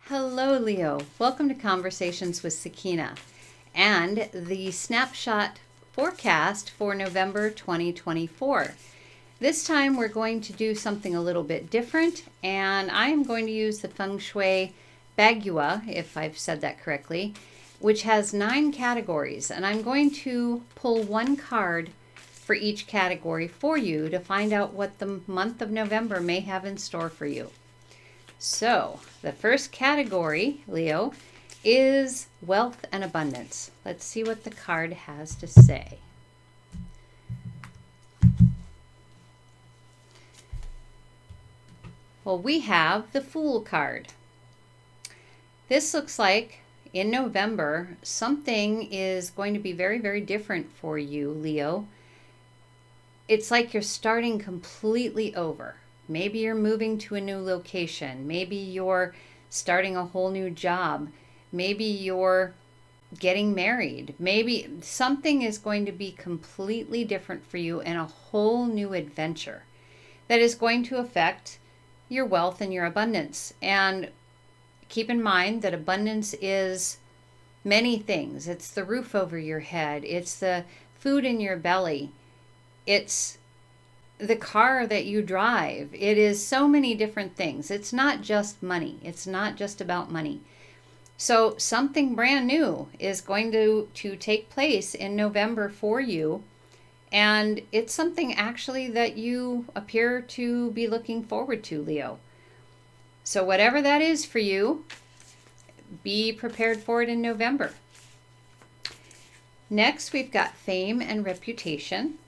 Hello, Leo. Welcome to Conversations with Sakina and the snapshot forecast for November 2024. This time we're going to do something a little bit different, and I'm going to use the Feng Shui Bagua, if I've said that correctly, which has 9 categories, and I'm going to pull one card for each category for you to find out what the month of November may have in store for you. So, the first category, Leo, is wealth and abundance. Let's see what the card has to say. Well, we have the Fool card. This looks like in November, something is going to be very, very different for you, Leo. It's like you're starting completely over. Maybe you're moving to a new location. Maybe you're starting a whole new job. Maybe you're getting married. Maybe something is going to be completely different for you and a whole new adventure that is going to affect your wealth and your abundance. And keep in mind that abundance is many things. It's the roof over your head. It's the food in your belly. It's the car that you drive. It is so many different things. It's not just money. It's not just about money. So something brand new is going to take place in November for you. And it's something actually that you appear to be looking forward to, Leo. So whatever that is for you, be prepared for it in November. Next, we've got fame and reputation.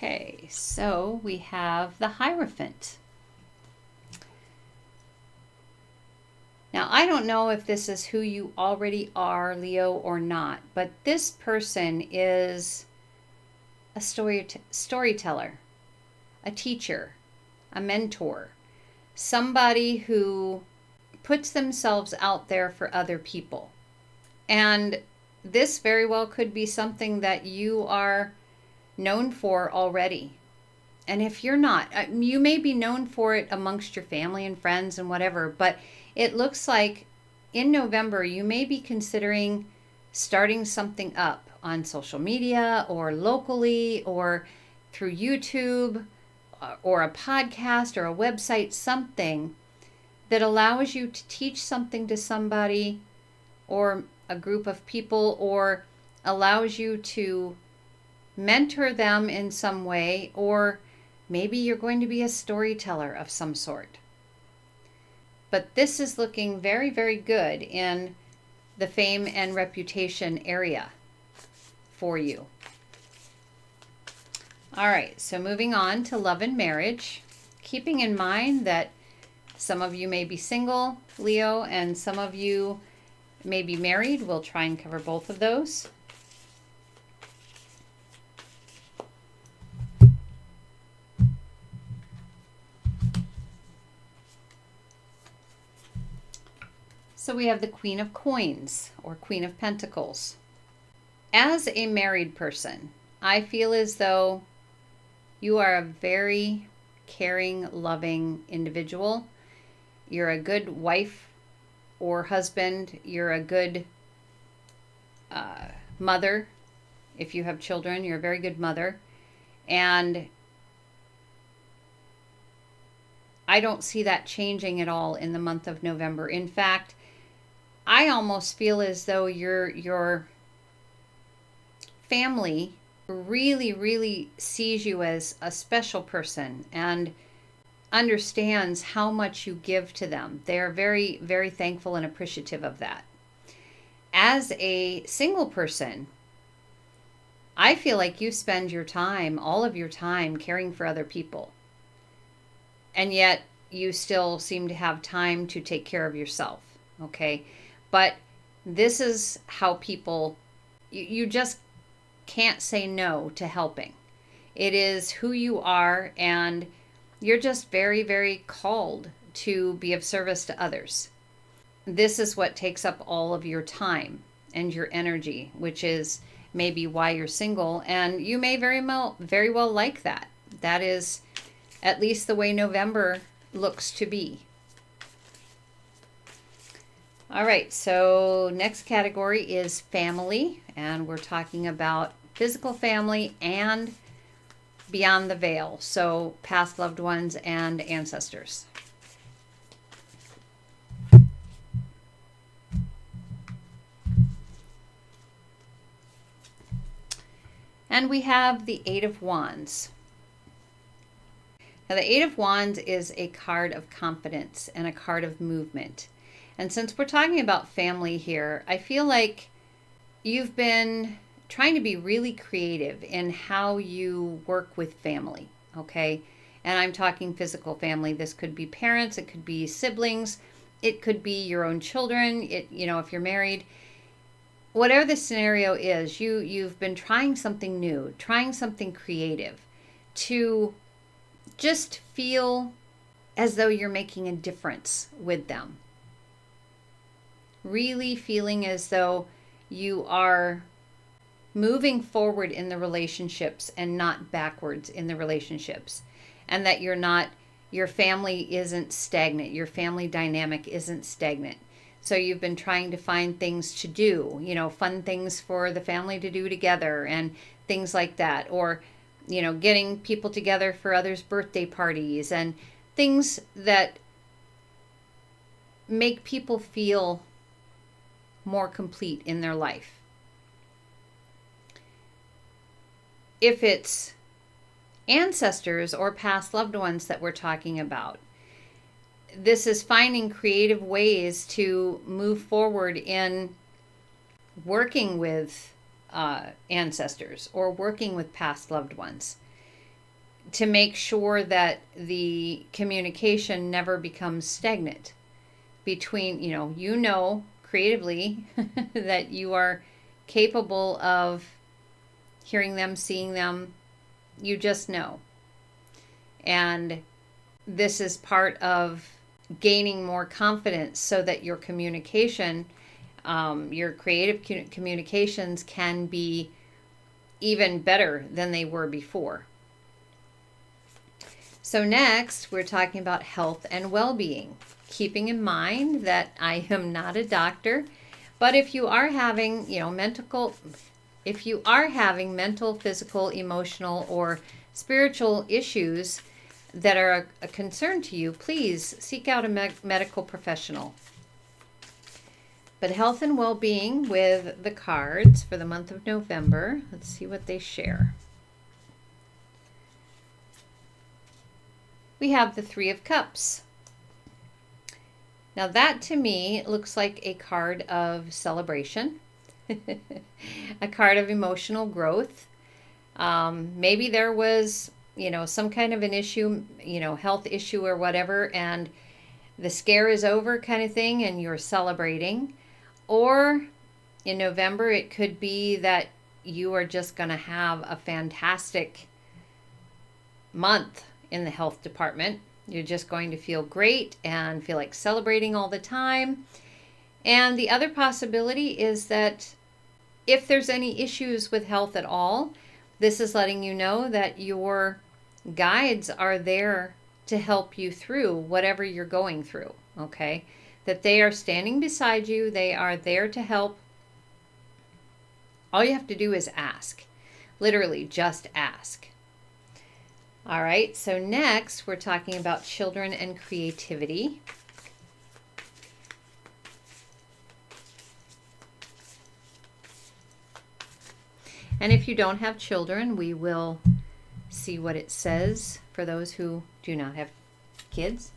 Okay, so we have the Hierophant. Now, I don't know if this is who you already are, Leo, or not, but this person is a storyteller, a teacher, a mentor, somebody who puts themselves out there for other people. And this very well could be something that you are known for already. And if you're not, you may be known for it amongst your family and friends and whatever, but it looks like in November you may be considering starting something up on social media or locally or through YouTube or a podcast or a website, something that allows you to teach something to somebody or a group of people, or allows you to mentor them in some way, or maybe you're going to be a storyteller of some sort. But this is looking very, very good in the fame and reputation area for you. All right, so moving on to love and marriage, keeping in mind that some of you may be single, Leo, and some of you may be married. We'll try and cover both of those. So we have the Queen of Coins or Queen of Pentacles. As a married person, I feel as though you are a very caring, loving individual. You're a good wife or husband. You're a good mother. If you have children, you're a very good mother. And I don't see that changing at all in the month of November. In fact, I almost feel as though your family really, really sees you as a special person and understands how much you give to them. They are very, very thankful and appreciative of that. As a single person, I feel like you spend your time, all of your time, caring for other people. And yet you still seem to have time to take care of yourself, okay? But this is how people, you just can't say no to helping. It is who you are, and you're just very, very called to be of service to others. This is what takes up all of your time and your energy, which is maybe why you're single, and you may very well like that. That is at least the way November looks to be. All right, so next category is family, and we're talking about physical family and beyond the veil, so past loved ones and ancestors. And we have the Eight of Wands. Now, the Eight of Wands is a card of confidence and a card of movement. And since we're talking about family here, I feel like you've been trying to be really creative in how you work with family, okay? And I'm talking physical family. This could be parents, it could be siblings, it could be your own children, if you're married. Whatever the scenario is, you've been trying something new, trying something creative to just feel as though you're making a difference with them. Really feeling as though you are moving forward in the relationships and not backwards in the relationships. And that your family isn't stagnant. Your family dynamic isn't stagnant. So you've been trying to find things to do, fun things for the family to do together and things like that. Or, getting people together for others' birthday parties and things that make people feel more complete in their life. If it's ancestors or past loved ones that we're talking about, this is finding creative ways to move forward in working with ancestors or working with past loved ones to make sure that the communication never becomes stagnant between, creatively that you are capable of hearing them, seeing them. You just know. And this is part of gaining more confidence so that your communication, your creative communications can be even better than they were before. So next, we're talking about health and well-being. Keeping in mind that I am not a doctor, but if you are having, mental, physical, emotional, or spiritual issues that are a concern to you, please seek out a medical professional. But health and well-being with the cards for the month of November. Let's see what they share. We have the Three of Cups. Now that to me looks like a card of celebration, a card of emotional growth. Maybe there was, some kind of an issue, health issue or whatever, and the scare is over kind of thing, and you're celebrating. Or in November, it could be that you are just going to have a fantastic month in the health department. You're just going to feel great and feel like celebrating all the time. And the other possibility is that if there's any issues with health at all, this is letting you know that your guides are there to help you through whatever you're going through, okay? That they are standing beside you. They are there to help. All you have to do is ask. Literally, just ask. All right, so next we're talking about children and creativity. And if you don't have children, we will see what it says for those who do not have kids.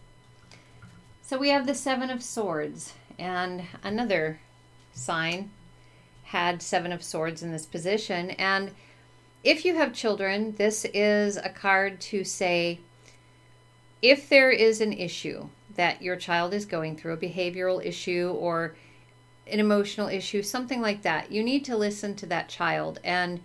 So we have the Seven of Swords, and another sign had Seven of Swords in this position. And if you have children, this is a card to say, if there is an issue that your child is going through, a behavioral issue or an emotional issue, something like that, you need to listen to that child and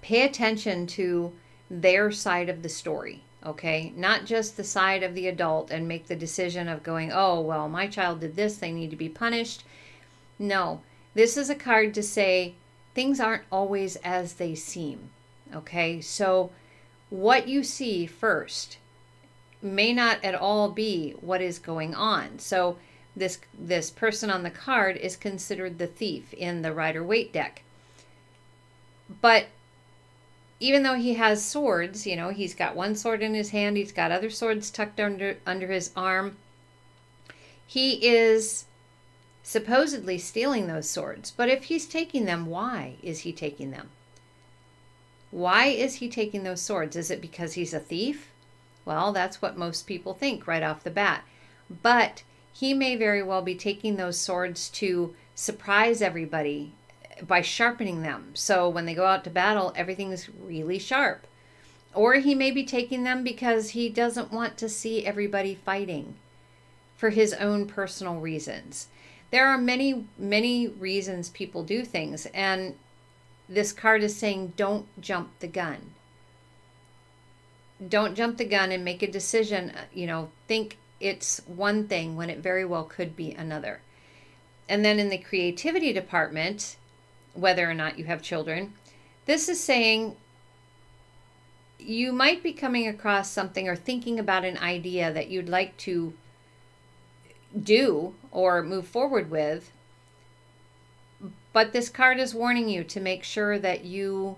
pay attention to their side of the story, okay? Not just the side of the adult and make the decision of going, oh, well, my child did this, they need to be punished. No, this is a card to say, things aren't always as they seem. Okay, so what you see first may not at all be what is going on. So this person on the card is considered the thief in the Rider-Waite deck. But even though he has swords, you know, he's got one sword in his hand, he's got other swords tucked under his arm. He is supposedly stealing those swords. But if he's taking them, why is he taking them? Why is he taking those swords? Is it because he's a thief? Well, that's what most people think right off the bat. But he may very well be taking those swords to surprise everybody by sharpening them. So when they go out to battle, everything's really sharp. Or he may be taking them because he doesn't want to see everybody fighting for his own personal reasons. There are many, many reasons people do things. And this card is saying, don't jump the gun. Don't jump the gun and make a decision, you know, think it's one thing when it very well could be another. And then in the creativity department, whether or not you have children, this is saying you might be coming across something or thinking about an idea that you'd like to do or move forward with. But this card is warning you to make sure that you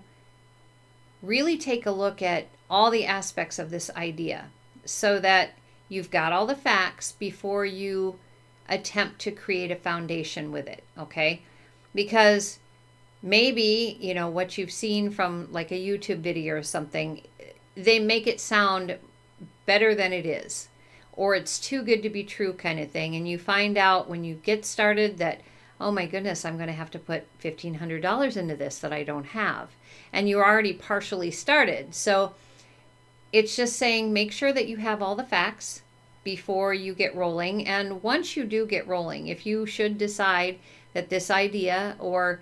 really take a look at all the aspects of this idea so that you've got all the facts before you attempt to create a foundation with it, okay? Because maybe, you know, what you've seen from like a YouTube video or something, they make it sound better than it is, or it's too good to be true kind of thing. And you find out when you get started that, oh my goodness, I'm going to have to put $1,500 into this that I don't have. And you're already partially started. So it's just saying, make sure that you have all the facts before you get rolling. And once you do get rolling, if you should decide that this idea or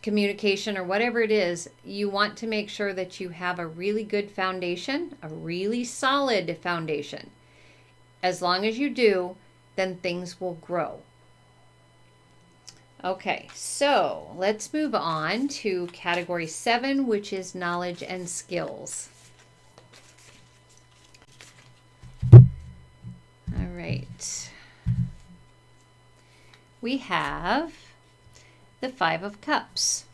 communication or whatever it is, you want to make sure that you have a really good foundation, a really solid foundation. As long as you do, then things will grow. Okay, so let's move on to category 7, which is knowledge and skills. All right. We have the 5 of Cups.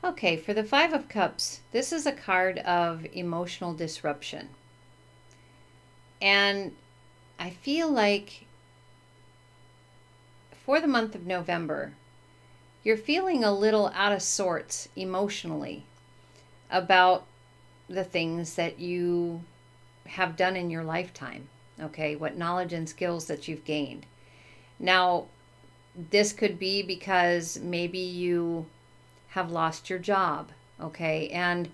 Okay, for the 5 of Cups, this is a card of emotional disruption. And I feel like for the month of November, you're feeling a little out of sorts emotionally about the things that you have done in your lifetime, okay? What knowledge and skills that you've gained. Now, this could be because maybe you have lost your job, okay? And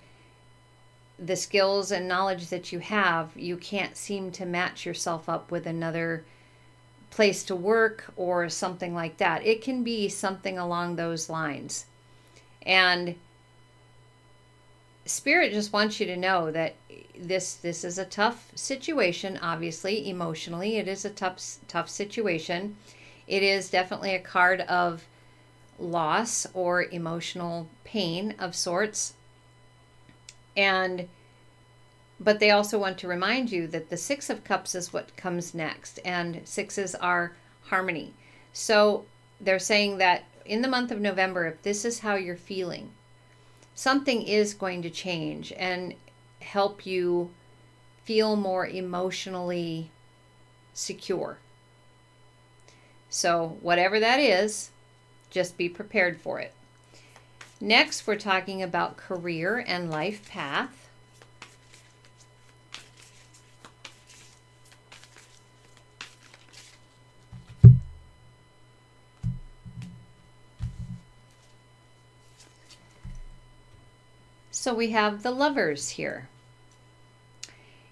the skills and knowledge that you have, you can't seem to match yourself up with another place to work or something like that. It can be something along those lines. And Spirit just wants you to know that this is a tough situation. Obviously, emotionally, it is a tough situation. It is definitely a card of loss or emotional pain of sorts. But they also want to remind you that the 6 of Cups is what comes next, and 6s are harmony. So they're saying that in the month of November, if this is how you're feeling, something is going to change and help you feel more emotionally secure. So whatever that is, just be prepared for it. Next, we're talking about career and life path. So we have the Lovers here.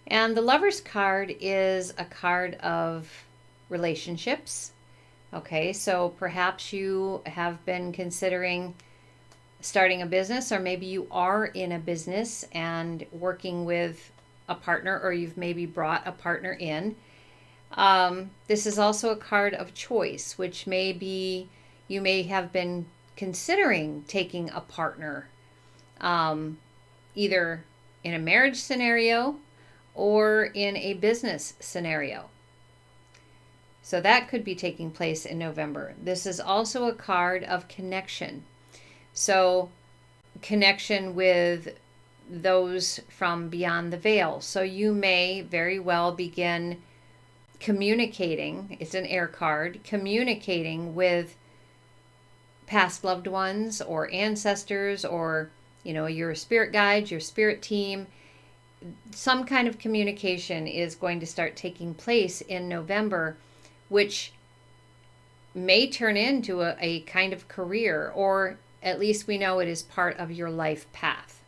And the Lovers card is a card of relationships. Okay, so perhaps you have been considering starting a business, or maybe you are in a business and working with a partner, or you've maybe brought a partner in. This is also a card of choice, which may be you may have been considering taking a partner, either in a marriage scenario or in a business scenario. So that could be taking place in November. This is also a card of connection. So connection with those from beyond the veil. So you may very well begin communicating, it's an air card, communicating with past loved ones or ancestors, or your spirit guides, your spirit team. Some kind of communication is going to start taking place in November, which may turn into a kind of career, or at least we know it is part of your life path.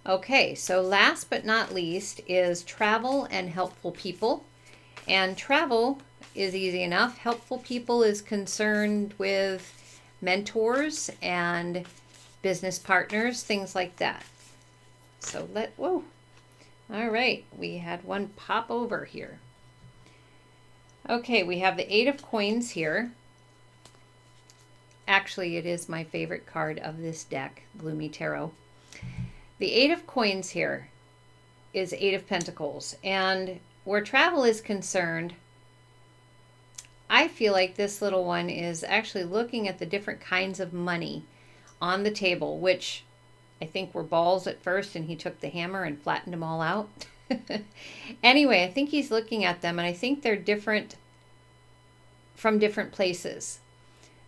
Okay, so last but not least is travel and helpful people. And travel is easy enough. Helpful people is concerned with mentors and business partners, things like that. So whoa. All right, we had one pop over here. Okay, we have the 8 of Coins here. Actually, it is my favorite card of this deck, Gloomy Tarot. The 8 of Coins here is 8 of Pentacles. And where travel is concerned, I feel like this little one is actually looking at the different kinds of money on the table, which I think were balls at first, and he took the hammer and flattened them all out. Anyway, I think he's looking at them, and I think they're different from different places.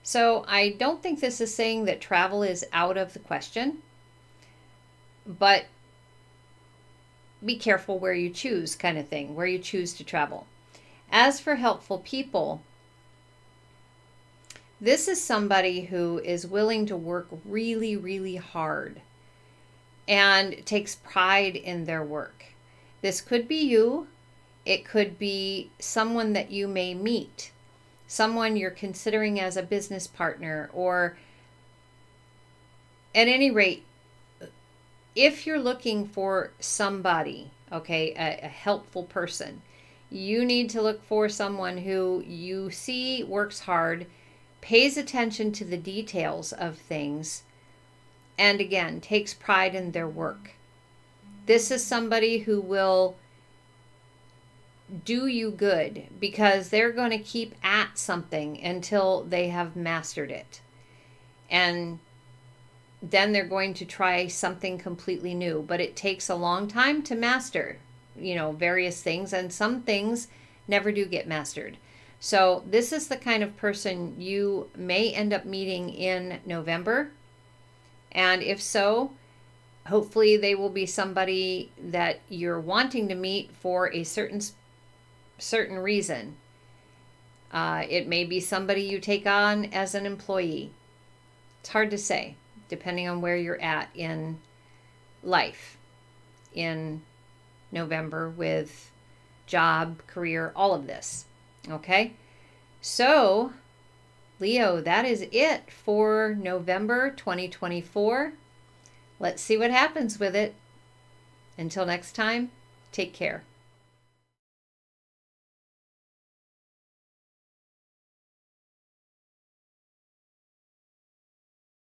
So I don't think this is saying that travel is out of the question, but be careful where you choose, kind of thing, where you choose to travel. As for helpful people, this is somebody who is willing to work really, really hard and takes pride in their work. This could be you. It could be someone that you may meet, someone you're considering as a business partner, or at any rate, if you're looking for somebody, okay, a helpful person, you need to look for someone who you see works hard, pays attention to the details of things, and again, takes pride in their work. This is somebody who will do you good because they're going to keep at something until they have mastered it. And then they're going to try something completely new. But it takes a long time to master, various things. And some things never do get mastered. So this is the kind of person you may end up meeting in November. And if so, hopefully they will be somebody that you're wanting to meet for a certain reason. It may be somebody you take on as an employee. It's hard to say, depending on where you're at in life in November with job, career, all of this. Okay? So, Leo, that is it for November 2024. Let's see what happens with it. Until next time, take care.